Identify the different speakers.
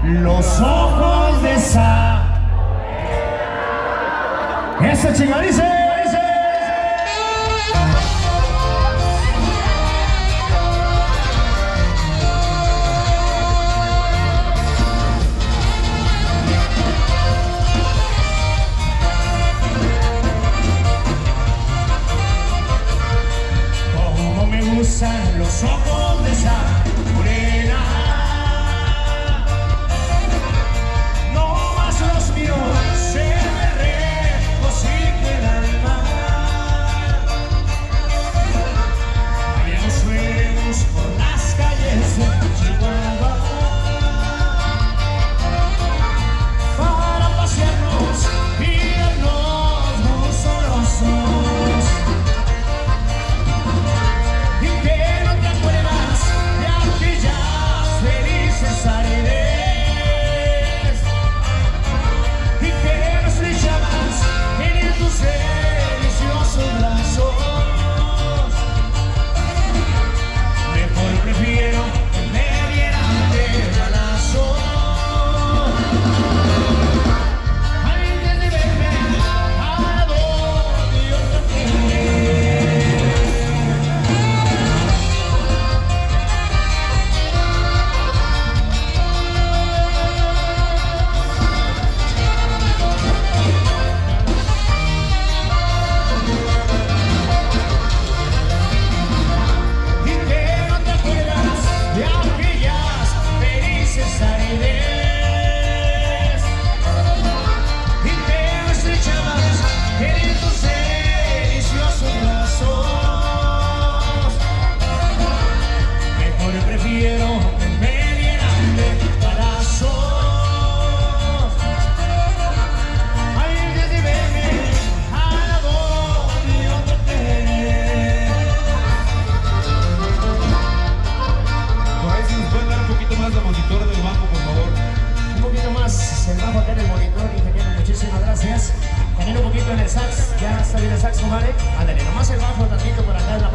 Speaker 1: los ojos de esa. Esa chica dice. Como me gustan los ojos de esa morena. Tener un poquito en el sax, ya está bien el sax, ¿vale? Ándale, nomás el bajo tantito por acá en la